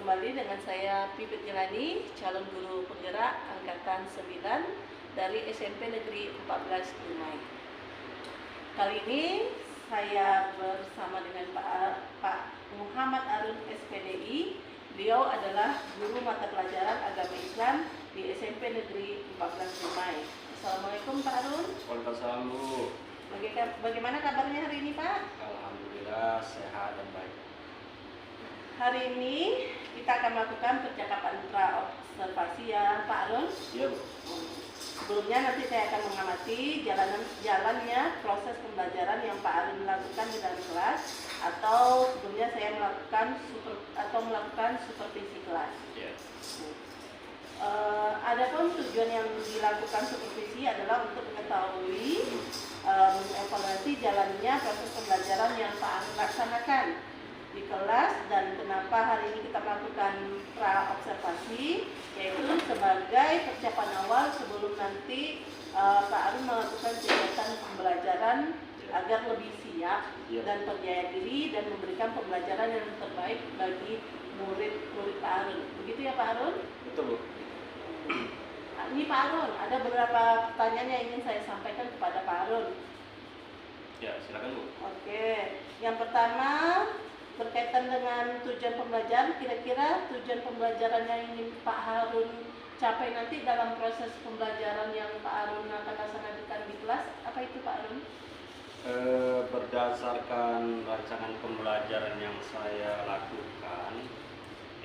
kembali dengan saya Pipit Jelani, calon guru penggerak Angkatan 9 dari SMP Negeri 14 Dumai. Kali ini saya bersama dengan Pak Muhammad Arun SPDI. Beliau adalah guru mata pelajaran agama Islam di SMP Negeri 14 Dumai. Assalamualaikum Pak Arun. Waalaikumsalam Bu. Bagaimana kabarnya hari ini Pak? Alhamdulillah sehat dan baik. Hari ini kita akan melakukan percakapan pra-observasi ya Pak Arun. Iya Bu. Sebelumnya nanti saya akan mengamati jalannya proses pembelajaran yang Pak Arun lakukan di dalam kelas, atau sebelumnya saya melakukan supervisi kelas. Iya. Adapun tujuan yang dilakukan supervisi adalah untuk mengetahui mengevaluasi jalannya proses pembelajaran yang Pak Arun laksanakan di kelas, dan kenapa hari ini kita melakukan pra-observasi, yaitu sebagai persiapan awal sebelum nanti Pak Arun melakukan kegiatan pembelajaran agar lebih siap dan percaya diri dan memberikan pembelajaran yang terbaik bagi murid-murid Pak Arun. Begitu ya Pak Arun? Betul Bu. Ini Pak Arun, ada beberapa pertanyaan yang ingin saya sampaikan kepada Pak Arun. Ya, silakan Bu. Oke, yang pertama berkaitan dengan tujuan pembelajaran. Kira-kira tujuan pembelajaran yang ingin Pak Harun capai nanti dalam proses pembelajaran yang Pak Harun akan laksanakan di kelas, apa itu Pak Harun? Berdasarkan rancangan pembelajaran yang saya lakukan,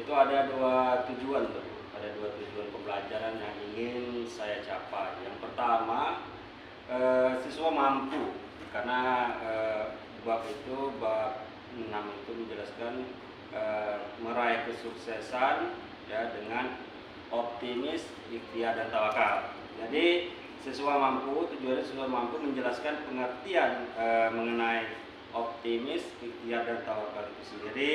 itu ada dua tujuan tuh. Ada dua tujuan pembelajaran yang ingin saya capai. Yang pertama, siswa mampu, karena bab 6 itu menjelaskan meraih kesuksesan ya dengan optimis, ikhtiar dan tawakal. Jadi tujuannya siswa mampu menjelaskan pengertian mengenai optimis, ikhtiar dan tawakal itu sendiri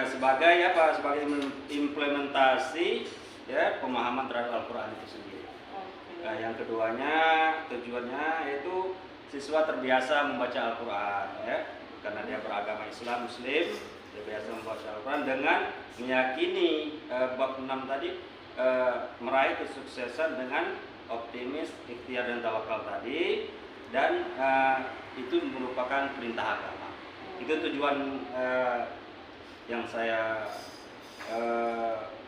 sebagai apa? Sebagai implementasi ya pemahaman terhadap Al-Qur'an itu sendiri. Nah, yang keduanya tujuannya yaitu siswa terbiasa membaca Al-Qur'an ya. Karena dia beragama Islam, Muslim, dia biasa membaca Al-Quran dengan meyakini bab 6 tadi meraih kesuksesan dengan optimis, ikhtiar dan tawakal tadi, dan itu merupakan perintah agama. Itu tujuan yang saya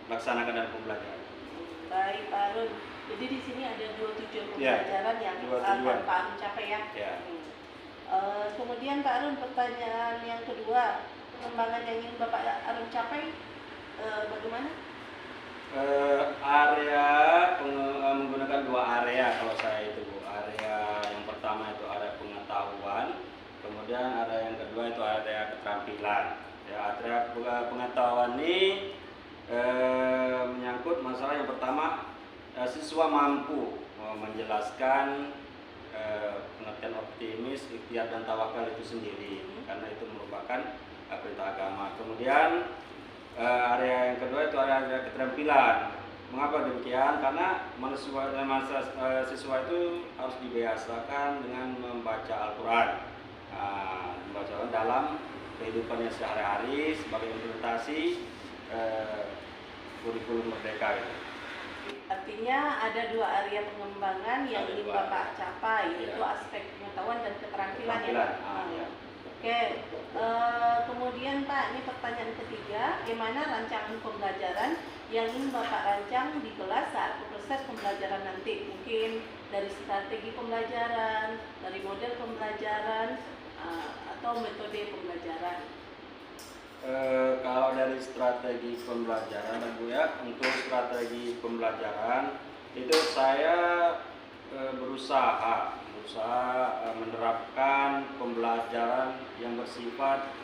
laksanakan dalam pembelajaran. Baik Pak Arun, jadi di sini ada dua tujuan pembelajaran yang akan Pak Arun capai ya. Kemudian Pak Arun, pertanyaan yang kedua, pengembangan yang ingin Bapak Arun capai bagaimana? Area menggunakan dua area kalau saya itu Bu. Area yang pertama itu ada pengetahuan, kemudian area yang kedua itu area keterampilan. Ya, area pengetahuan ini menyangkut masalah yang pertama, siswa mampu menjelaskan pengertian optimis, ikhtiar dan tawakal itu sendiri, karena itu merupakan perintah agama. Kemudian area yang kedua itu area keterampilan. Mengapa demikian? Karena siswa itu harus dibiasakan dengan membaca Al-Quran, membaca Al-Quran dalam kehidupannya sehari-hari sebagai implementasi kurikulum merdeka gitu. Artinya ada dua area pengembangan yang ingin Bapak capai, yaitu aspek pengetahuan dan keterampilan ya. Oke, kemudian Pak, ini pertanyaan ketiga, bagaimana rancangan pembelajaran yang ingin Bapak rancang di kelas saat proses pembelajaran nanti? Mungkin dari strategi pembelajaran, dari model pembelajaran, atau metode pembelajaran. Kalau dari strategi pembelajaran Bu ya, untuk strategi pembelajaran itu saya berusaha menerapkan pembelajaran yang bersifat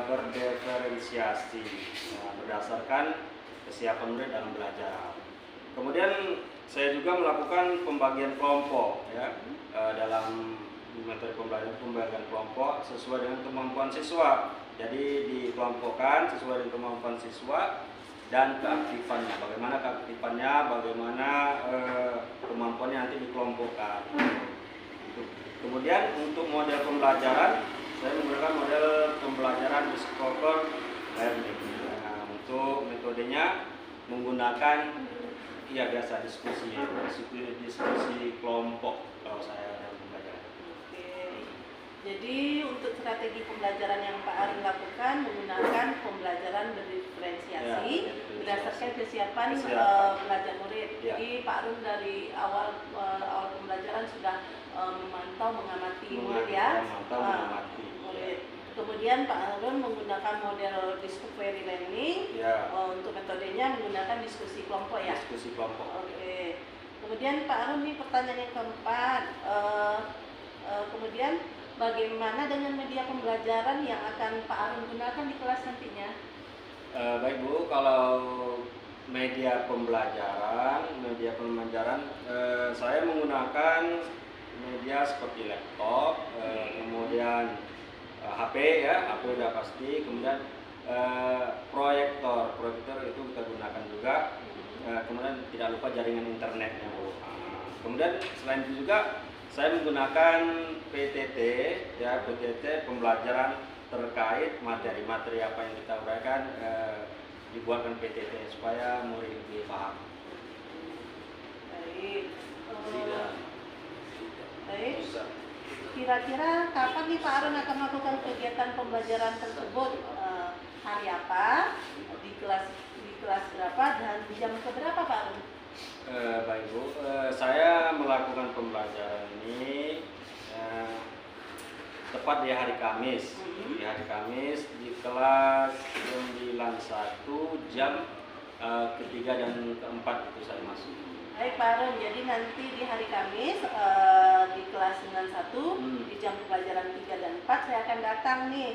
berdiferensiasi berdasarkan kesiapan murid dalam belajar. Kemudian saya juga melakukan pembagian kelompok ya, dalam metode pembagian kelompok sesuai dengan kemampuan siswa. Jadi dikelompokkan sesuai dengan kemampuan siswa dan keaktifannya. Bagaimana keaktifannya, bagaimana kemampuannya nanti dikelompokkan. Kemudian untuk model pembelajaran, saya menggunakan model pembelajaran Discover Learning. Untuk metodenya menggunakan ya biasa diskusi kelompok kalau saya dalam pembelajaran. Oke. Jadi untuk strategi pembelajaran yang Pak Arin lakukan menggunakan pembelajaran berdiferensiasi Ya, berdasarkan kesiapan pelajar murid. Ya. Jadi Pak Arin dari awal pembelajaran sudah memantau mengamati murid ya. Mengamati. Murid. Kemudian Pak Arun menggunakan model discovery learning. Ya. Untuk metodenya menggunakan diskusi kelompok ya. Diskusi kelompok. Oke. Kemudian Pak Arun ini pertanyaan yang keempat. Kemudian bagaimana dengan media pembelajaran yang akan Pak Arun gunakan di kelas nantinya? Baik Bu, kalau media pembelajaran, saya menggunakan media seperti laptop, kemudian HP ya, HP udah pasti, kemudian proyektor itu kita gunakan juga, kemudian tidak lupa jaringan internetnya Bu. Kemudian selain itu juga saya menggunakan PTT ya, PTT pembelajaran terkait materi-materi apa yang kita uraikan, dibuatkan PTT supaya murid lebih paham. Baik. Baik. Kira-kira kapan nih Pak Arun akan melakukan kegiatan pembelajaran tersebut? Hari apa? Di kelas berapa dan jam keberapa Pak Arun? Baik Bu, saya melakukan pembelajaran ini tepat di hari Kamis. Di hari Kamis di kelas 91 jam ketiga dan keempat itu saya masuk. Baik Pak Arun, jadi nanti di hari Kamis di kelas 91 di jam pembelajaran 3 dan 4 saya akan datang nih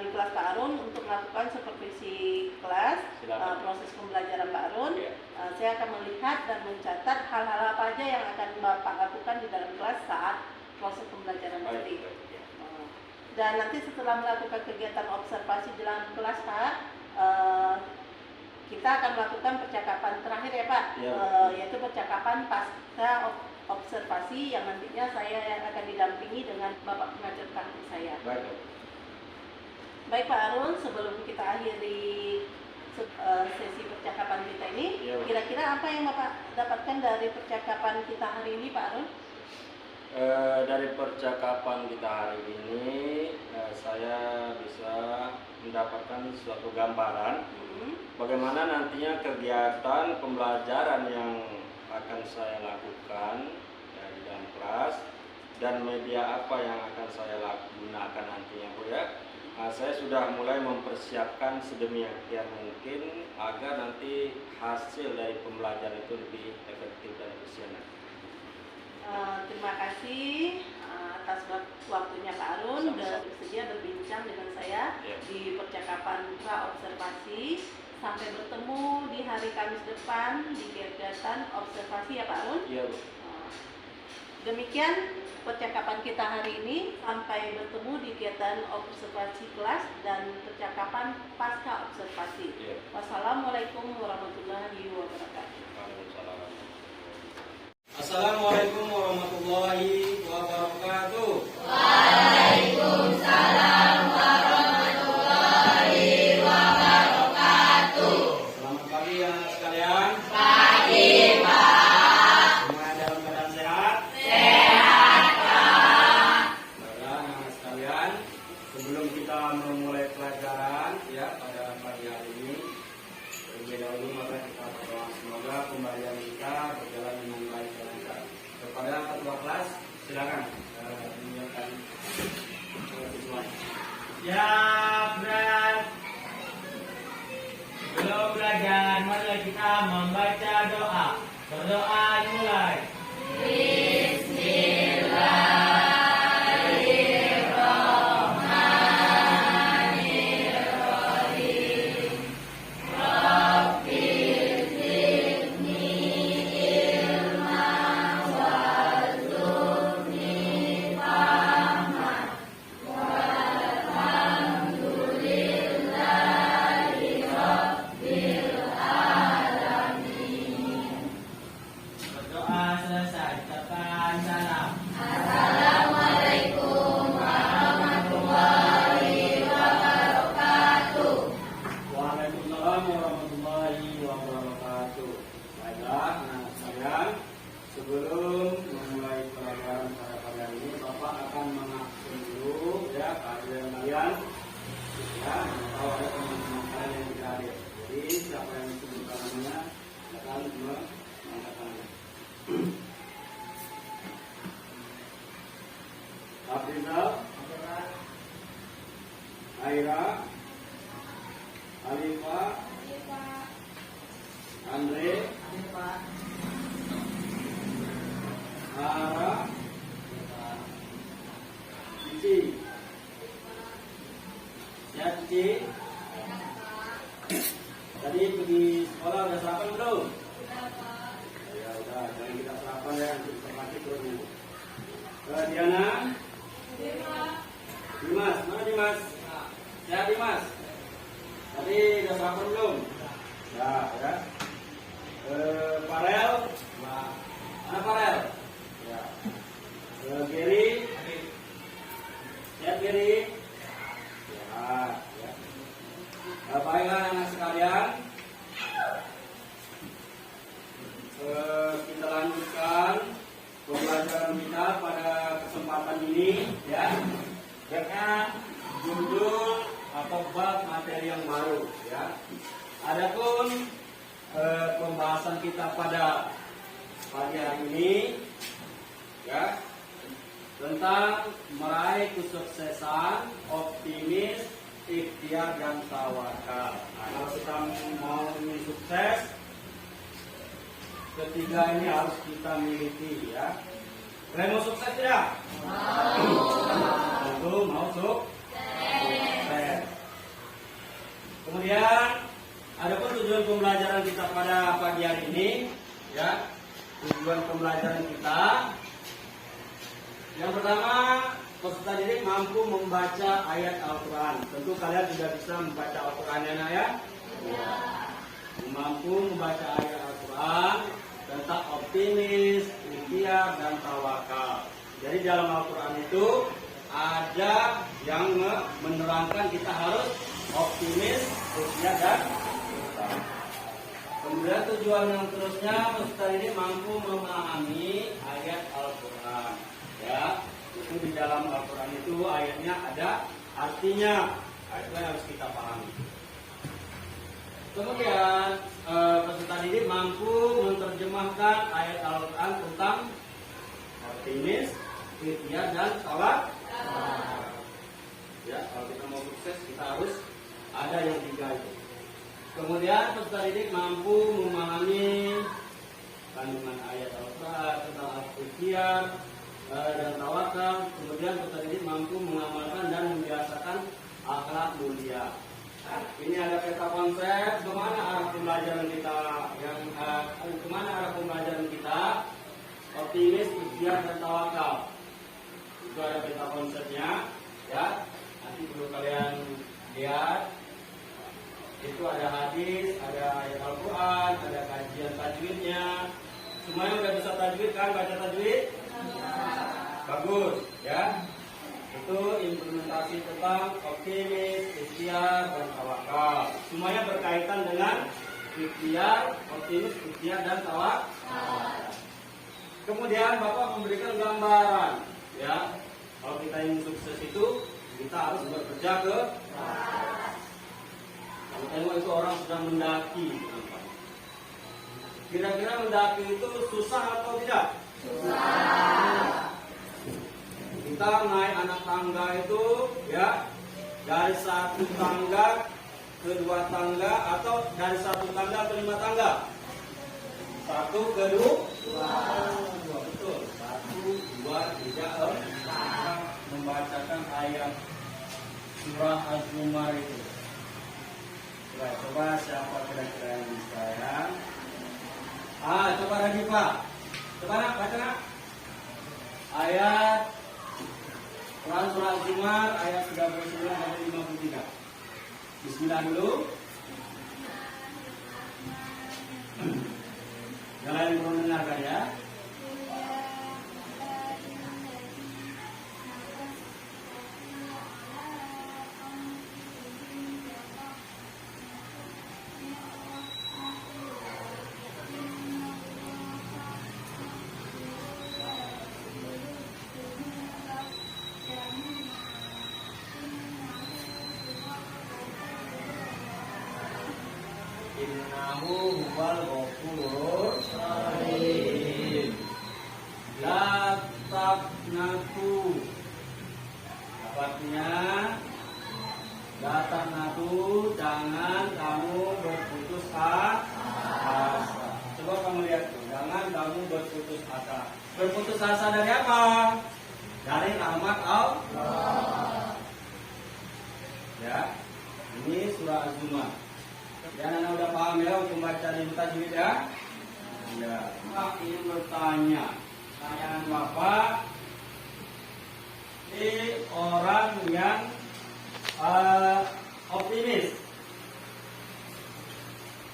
di kelas Pak Arun untuk melakukan supervisi kelas, proses pembelajaran Pak Arun. Saya akan melihat dan mencatat hal-hal apa aja yang akan Bapak lakukan di dalam kelas saat proses pembelajaran nanti. Dan nanti setelah melakukan kegiatan observasi di dalam kelas Pak, kita akan melakukan percakapan terakhir ya Pak, yaitu percakapan pasca observasi yang nantinya saya yang akan didampingi dengan Bapak pengajar praktik saya. Baik Pak Arun, sebelum kita akhiri sesi percakapan kita ini, kira-kira apa yang Bapak dapatkan dari percakapan kita hari ini Pak Arun? Dari percakapan kita hari ini, saya bisa mendapatkan suatu gambaran bagaimana nantinya kegiatan pembelajaran yang akan saya lakukan ya, di dalam kelas, dan media apa yang akan saya gunakan nantinya Bu ya. Saya sudah mulai mempersiapkan sedemikian mungkin agar nanti hasil dari pembelajaran itu lebih efektif dan efisien. Terima kasih atas waktunya Pak Arun dan bersedia berbincang dengan saya di percakapan pra-observasi. Sampai bertemu di hari Kamis depan di kegiatan observasi ya Pak Arun. Iya Bu. Demikian percakapan kita hari ini. Sampai bertemu di kegiatan observasi kelas dan percakapan pasca observasi. Wassalamualaikum warahmatullahi wabarakatuh. Assalamualaikum warahmatullahi wabarakatuh. Waalaikumsalam warahmatullahi wabarakatuh. Selamat pagi anak sekalian. Pagi Pak. Semua dalam keadaan sehat? Sehat Pak. Baiklah anak sekalian, sebelum kita memulai pelajaran ya pada pagi hari ini, terlebih dahulu maka kita berdoa semoga pembelajaran kita berjalan dengan baik dan lancar. Kepada ketua kelas, silakan menyiapkan siswanya. Ya, Bran. Sebelum belajar, mari kita membaca doa. Berdoa mulai. Berdoa Tadi pergi sekolah udah sarapan belum? Ya udah, jangan kita sarapan ya, nanti informasi dulu. Diana? Dimas, mana Dimas? Ya Dimas. Tadi udah sarapan belum? Ya, ya. Farel? Mana Farel? Ya. Geri? Ya Geri? Ya, ya. Baiklah anak sekalian, kita lanjutkan pembelajaran kita pada kesempatan ini ya dengan judul atau bab materi yang baru ya. Adapun pembahasan kita pada pagi hari ini ya tentang meraih kesuksesan, optimis, ikhtiar dan tawakal. Nah, kalau kita mau ingin sukses, ketiga ini harus kita miliki ya. Kalian mau sukses tidak? Tentu mau sukses. Kemudian ada pun tujuan pembelajaran kita pada pagi hari ini ya. Tujuan pembelajaran kita yang pertama, peserta didik mampu membaca ayat Al-Quran. Tentu kalian sudah bisa membaca Al-Quran ya? Ya. Mampu membaca ayat Al-Quran tentang optimis, ikhtiar, dan tawakal. Jadi dalam Al-Quran itu ada yang menerangkan kita harus optimis, ikhtiar, dan tawakal. Kemudian tujuan yang terusnya, peserta didik mampu memahami ayat Al-Quran. Ya, itu di dalam Al-Quran itu ayatnya ada artinya, itu yang harus kita pahami. Kemudian peserta didik mampu menerjemahkan ayat Al-Quran tentang optimis, ikhtiar, dan tawakal. Ya, kalau kita mau sukses kita harus ada yang tiga itu. Kemudian peserta didik mampu memahami kandungan ayat Al-Quran tentang ikhtiar dan tawakal. Kemudian peserta didik mampu mengamalkan dan membiasakan akhlak mulia. Ini ada peta konsep kemana arah pembelajaran kita kemana arah pembelajaran kita, optimis, ikhtiar, dan tawakal. Itu ada peta konsepnya ya. Nanti perlu kalian lihat. Itu ada hadis, ada ayat Al-Quran, ada kajian tajwidnya. Semuanya udah bisa tajwid kan, baca tajwid? Bagus ya. Itu implementasi tentang optimis, ikhtiar, dan tawakal. Semuanya berkaitan dengan ikhtiar, optimis, ikhtiar, dan tawakal. Kemudian Bapak memberikan gambaran ya. Kalau kita ingin sukses itu kita harus bekerja ke kalau tengok itu orang sedang mendaki. Kira-kira mendaki itu susah atau tidak? Susah. Kita naik anak tangga itu ya dari satu tangga ke dua tangga atau dari satu tangga ke 5 tangga. Satu ke dua. Betul. 1, 2, 3, 4. Membacakan ayat surah Az-Zumar itu. Coba siapa kira-kira yang bisa ya? Coba Radifa. Coba nak baca nak. Ayat Quran surah Az-Zumar ayat 39 sampai 53. Bismillah dulu. Yang lain belum mendengarkan ya. Innahu huwal ghafurur rahim. La taqnatu. Artinya la taqnatu, jangan kamu berputus asa. Coba kamu lihat tuh, jangan kamu berputus asa. Berputus asa dari apa? Dari rahmat Allah. Ya. Ini surah Az-Zumar. Dan Anda udah paham ya hukum baca di tajwid ya? Ya. Pak ingin bertanya. Pertanyaan Bapak, ini orang yang optimis.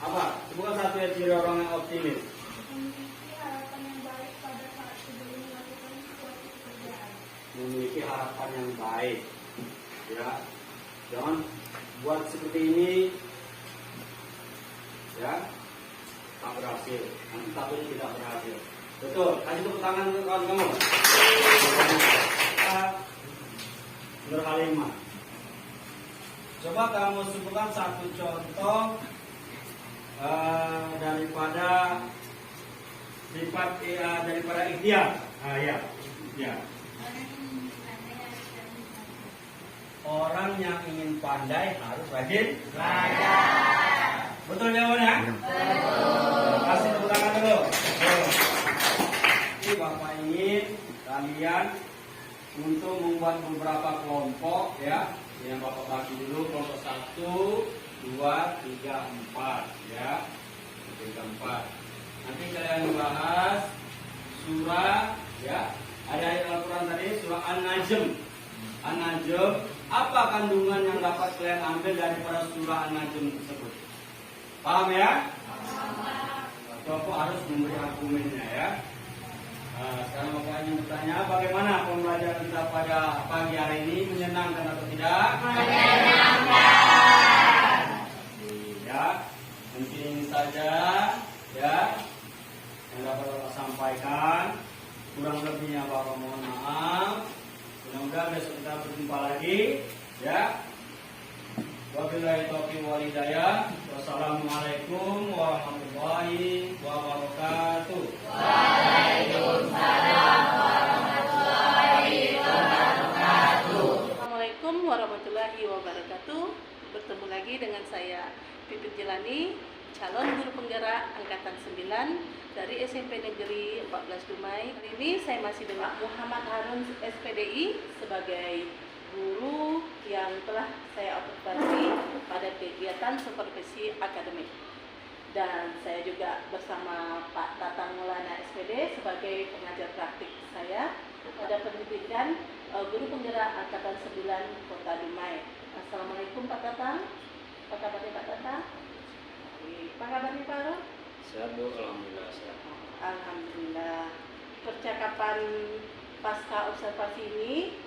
Apa? Bukan satu ya ciri orang yang optimis. Memiliki harapan yang baik pada saat sebelum melakukan suatu pekerjaan. Memiliki harapan yang baik. Ya, jangan buat seperti ini. Ya, tak berhasil. Nanti takutnya tidak berhasil. Betul. Kasih tepuk tangan untuk kawan kamu. Berkalimat. Coba kamu sebutkan satu contoh daripada sifat daripada ikhtiar. Ya, ikhtiar. Orang yang ingin pandai harus rajin belajar. Betul jawabannya? Betul. Kasih tepuk tangan dulu. Ini Bapak ingin kalian untuk membuat beberapa kelompok ya. Yang Bapak bagi dulu kelompok 1, 2, 3, 4 ya. 3, 4. Nanti kalian bahas surah ya. Ada ayat Al-Quran tadi surah An-Najm. An-Najm, apa kandungan yang dapat kalian ambil daripada surah An-Najm tersebut? Paham ya? Bapak harus memberi argumennya ya. Sekarang Bapak ingin bertanya, bagaimana pembelajaran kita pada pagi hari ini, menyenangkan atau tidak? Menyenangkan. Ya, mungkin ini saja ya yang dapat Bapak sampaikan. Kurang lebihnya Bapak mohon maaf. Mudah-mudahan besok kita berjumpa lagi ya. Wabillahi taufiq wal hidayah. Wassalamualaikum warahmatullahi wabarakatuh. Waalaikumsalam warahmatullahi wabarakatuh. Assalamualaikum warahmatullahi wabarakatuh. Bertemu lagi dengan saya Pipit Jelani, calon guru penggerak angkatan 9 dari SMP Negeri 14 Dumai. Kali ini saya masih dengan Muhammad Harun SPDI sebagai guru yang telah saya observasi pada kegiatan supervisi akademik. Dan saya juga bersama Pak Tatang Maulana SPD sebagai pengajar praktik saya pada pendidikan guru penggerak angkatan 9 Kota Dumai. Assalamualaikum Pak Tatang. Apa kabarnya Pak Tatang? Apa kabarnya Pak Harun? Sehat Bu, alhamdulillah sehat. Alhamdulillah. Percakapan pasca observasi ini,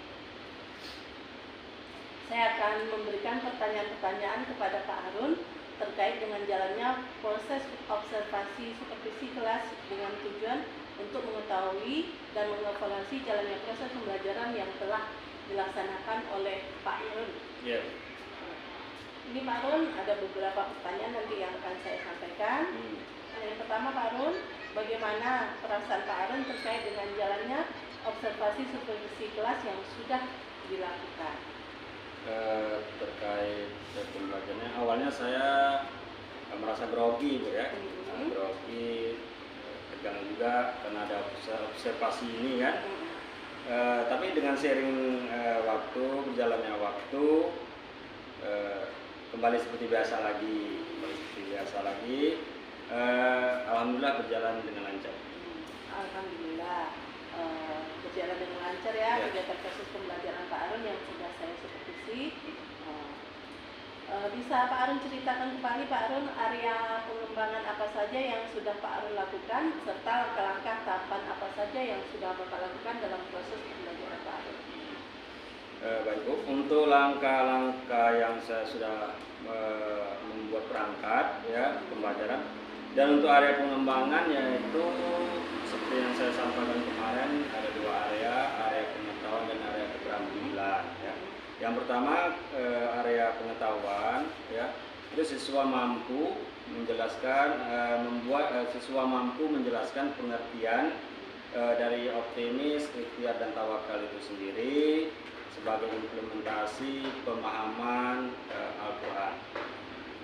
saya akan memberikan pertanyaan-pertanyaan kepada Pak Harun terkait dengan jalannya proses observasi supervisi kelas dengan tujuan untuk mengetahui dan mengevaluasi jalannya proses pembelajaran yang telah dilaksanakan oleh Pak Harun. Ya. Ini Pak Harun, ada beberapa pertanyaan nanti yang akan saya sampaikan. Yang pertama Pak Harun, bagaimana perasaan Pak Harun terkait dengan jalannya observasi supervisi kelas yang sudah dilakukan? Terkait pembelajarannya, awalnya saya merasa grogi Bu ya. Grogi, tegang juga karena ada observasi ini kan. Tapi dengan sharing waktu, berjalannya waktu, kembali seperti biasa lagi. Alhamdulillah berjalan dengan lancar. Alhamdulillah berjalan dengan lancar ya kegiatan proses pembelajaran Pak Harun yang sudah saya supervisi. Bisa Pak Harun ceritakan kembali Pak Harun area pengembangan apa saja yang sudah Pak Harun lakukan serta langkah-langkah tahapan apa saja yang sudah Bapak lakukan dalam proses pembelajaran Pak Harun? Baik Bu, untuk langkah-langkah yang saya sudah membuat perangkat ya pembelajaran, dan untuk area pengembangan yaitu seperti yang saya sampaikan kemarin, ada dua area pengetahuan dan area keterampilan ya. Yang pertama area pengetahuan ya, itu siswa mampu menjelaskan pengertian dari optimis, ikhtiar dan tawakal itu sendiri sebagai implementasi pemahaman Al-Quran.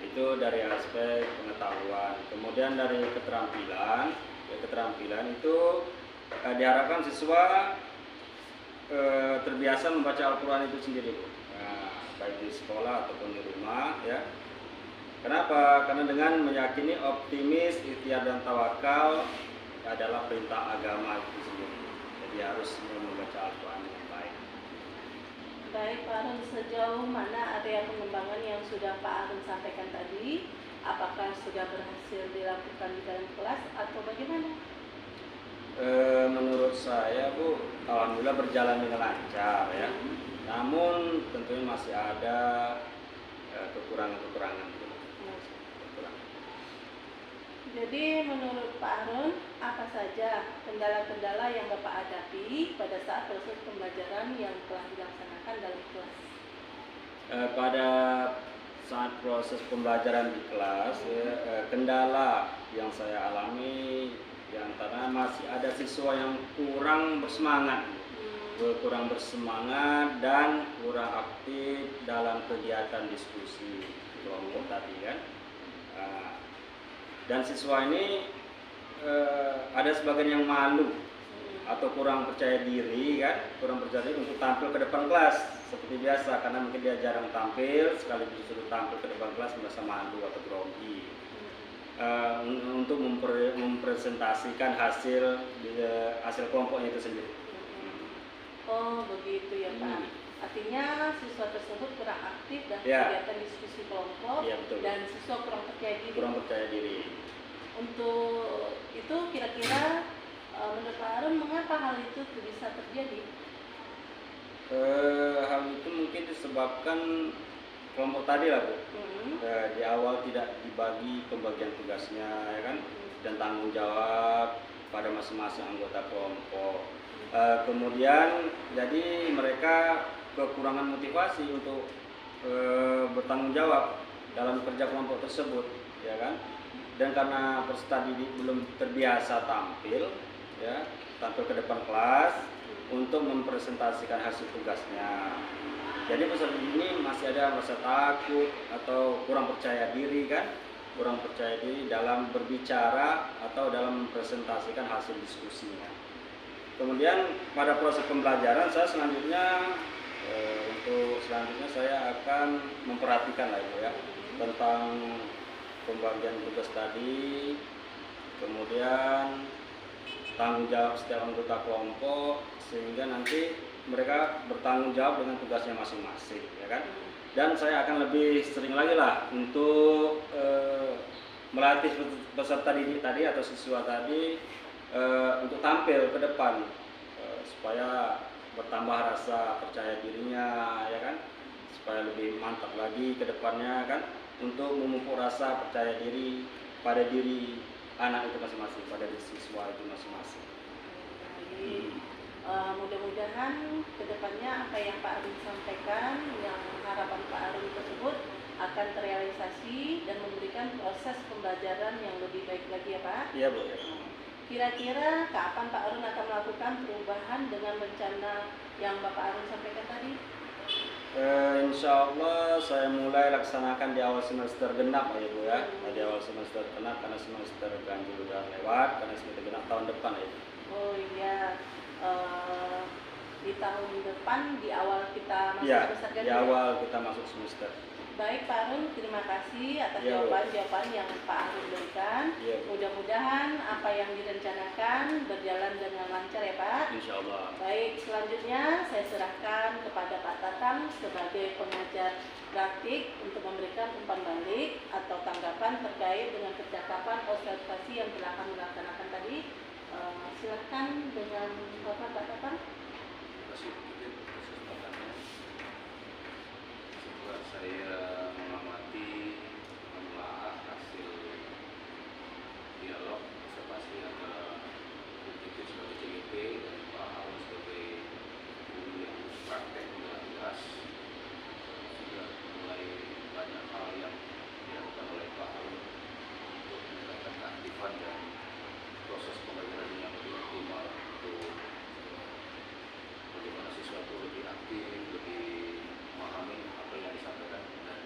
Itu dari aspek pengetahuan. Kemudian dari keterampilan itu diharapkan siswa terbiasa membaca Al-Quran itu sendiri, baik di sekolah ataupun di rumah ya. Kenapa? Karena dengan meyakini, optimis, ikhtiar dan tawakal adalah perintah agama itu sendiri. Jadi harus membaca Al-Quran dengan baik. Baik Pak Arun, sejauh mana area pengembangan yang sudah Pak Arun sampaikan tadi? Apakah sudah berhasil dilakukan di dalam kelas atau bagaimana? Menurut saya Bu, alhamdulillah berjalan dengan lancar ya. Namun tentunya masih ada kekurangan-kekurangan. Jadi menurut Pak Arun, apa saja kendala-kendala yang Bapak hadapi pada saat proses pembelajaran yang telah dilaksanakan dalam kelas? Pada saat proses pembelajaran di kelas, kendala yang saya alami yang antara masih ada siswa yang kurang bersemangat, dan kurang aktif dalam kegiatan diskusi kelompok tadi kan. Dan siswa ini ada sebagian yang malu atau kurang percaya diri untuk tampil ke depan kelas seperti biasa, karena mungkin dia jarang tampil, sekali disuruh tampil ke depan kelas merasa malu atau grogi untuk mempresentasikan hasil kelompoknya itu sendiri. Oh begitu ya Pak. Artinya siswa tersebut kurang aktif dalam Ya. kegiatan diskusi kelompok, Ya, betul. dan siswa kurang percaya diri. Kurang percaya diri. Untuk itu kira-kira menurut Pak Arun mengapa hal itu bisa terjadi? Hal itu mungkin disebabkan kelompok tadi lah Bu. Di awal tidak dibagi pembagian tugasnya ya kan, dan tanggung jawab pada masing-masing anggota kelompok. Kemudian jadi mereka kekurangan motivasi untuk bertanggung jawab dalam kerja kelompok tersebut ya kan. Dan karena peserta didik belum terbiasa tampil ke depan kelas untuk mempresentasikan hasil tugasnya. Jadi peserta ini masih ada rasa takut atau kurang percaya diri dalam berbicara atau dalam mempresentasikan hasil diskusinya. Kemudian pada proses pembelajaran saya akan memperhatikan lah ya tentang pembagian tugas tadi, kemudian tanggung jawab setiap anggota kelompok sehingga nanti mereka bertanggung jawab dengan tugasnya masing-masing ya kan. Dan saya akan lebih sering lagi lah untuk melatih peserta didik tadi atau siswa tadi untuk tampil ke depan supaya bertambah rasa percaya dirinya ya kan, supaya lebih mantap lagi ke depannya kan, untuk memupuk rasa percaya diri pada diri anak itu masing-masing, pada diri siswa itu masing-masing. Mudah-mudahan kedepannya apa yang Pak Arun sampaikan, yang harapan Pak Arun tersebut akan terrealisasi dan memberikan proses pembelajaran yang lebih baik lagi ya Pak. Iya Bu. Kira-kira kapan Pak Arun akan melakukan perubahan dengan rencana yang Bapak Arun sampaikan tadi? Insya Allah saya mulai laksanakan di awal semester genap ya Bu ya. Di awal semester genap karena semester ganjil udah lewat, karena semester genap tahun depan ya. Oh iya, di tahun depan di awal kita masuk Iya, semester di ganjil. awal kita masuk semester. Baik Pak Arun, terima kasih atas Ya, Bu. jawaban-jawaban yang Pak Arun berikan. Ya, Bu. Mudah-mudahan apa yang direncanakan berjalan dengan lancar ya Pak. Insya Allah. Baik, selanjutnya saya serahkan kepada Pak Tatang sebagai pengajar praktik untuk memberikan umpan balik atau tanggapan terkait dengan percakapan observasi yang telah kami laksanakan tadi. Silakan dengan Bapak Pak Tatang. Terima kasih atas kesempatannya. Setelah saya mengamati, menelaah hasil dialog observasi antara Bu Titik sebagai CGP dan Pak Arun sebagai guru yang praktek dalam kelas, sudah mulai banyak hal yang dilakukan oleh Pak Arun untuk meningkatkan keaktifan dan proses pembelajaran yang lebih optimal, untuk bagaimana siswa itu lebih aktif, lebih memahami apa yang disampaikan dan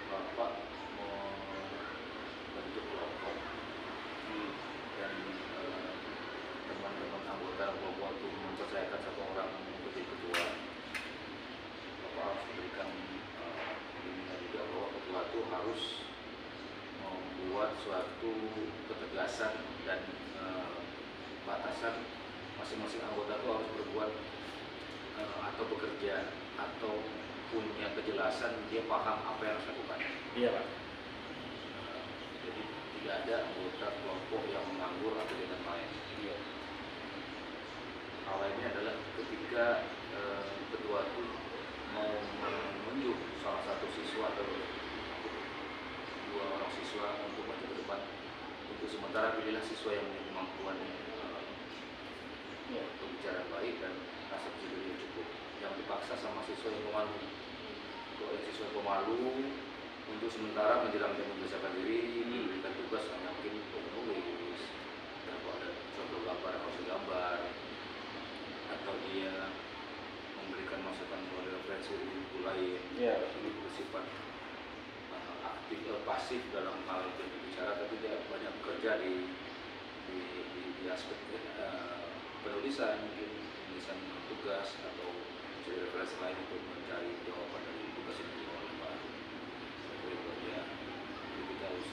Bapak membentuk kelompok dan teman-teman anggota kelompok itu mempercayakan satu orang untuk jadi ketua. Bapak harus memberikan bimbingan juga bahwa ketua itu harus membuat suatu ketegasan dan batasan masing-masing anggota itu harus berbuat atau bekerja atau punya kejelasan, dia paham apa yang harus dilakukan. Iya Pak. Jadi tidak ada anggota kelompok yang menganggur atau dengan main. Iya. Hal lainnya adalah ketika ketua itu mau menunjuk salah satu siswa atau dua orang siswa untuk maju ke depan, untuk sementara pilihlah siswa yang memiliki kemampuan berbicara baik dan rasa percaya diri yang cukup. Yang dipaksa sama siswa yang pemalu. Kalau yang siswa pemalu untuk sementara menjelang dia membiasakan diri, diberikan tugas hanya mungkin untuk menulis, atau ada contoh gambar atau gambar, atau dia memberikan masukan kepada referensi buku lain, ini bersifat aktif pasif dalam hal itu berbicara, tapi dia banyak bekerja di aspek penulisan, mungkin penulisan tugas atau mencari referensi lain untuk mencari jawaban dari tugas yang dilakukan oleh Pak Arun. Jadi kita harus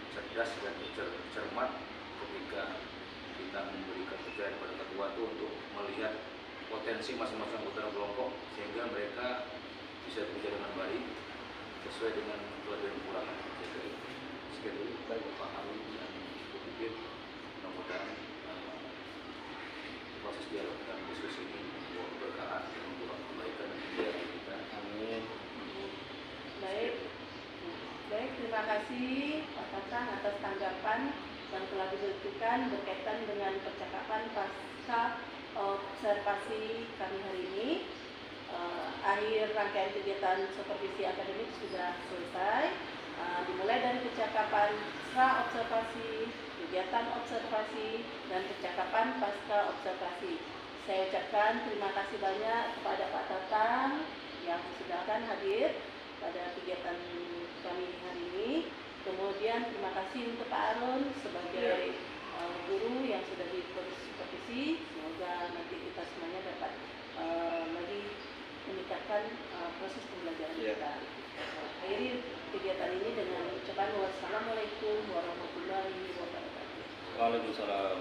cerdas dan cermat ketika kita memberikan kepercayaan kepada ketua itu untuk melihat potensi masing-masing anggota kelompok sehingga mereka bisa bekerja dengan baik sesuai dengan kelebihan dan kekurangan. Jadi sekian dulu baik Pak Arun dan Ibu Pipit, mudah-mudahan proses dialog dan diskusi ini membawa keberkahan dan membawa kebaikan dan kemudian kita. Amin. Baik, terima kasih Pak Tatang atas tanggapan yang telah diberikan berkaitan dengan percakapan pasca observasi kami hari ini. Akhir rangkaian kegiatan supervisi akademik sudah selesai. Dimulai dari percakapan pra observasi, kegiatan observasi, dan percakapan pasca observasi. Saya ucapkan terima kasih banyak kepada Pak Tatang yang sudah akan hadir pada kegiatan kami hari ini. Kemudian terima kasih untuk Pak Arun sebagai guru yang sudah supervisi. Semoga nanti kita semuanya dapat lagi meningkatkan proses pembelajaran kita. Akhiri kegiatan ini dengan ucapan wassalamualaikum warahmatullahi wabarakatuh. Waalaikumsalam.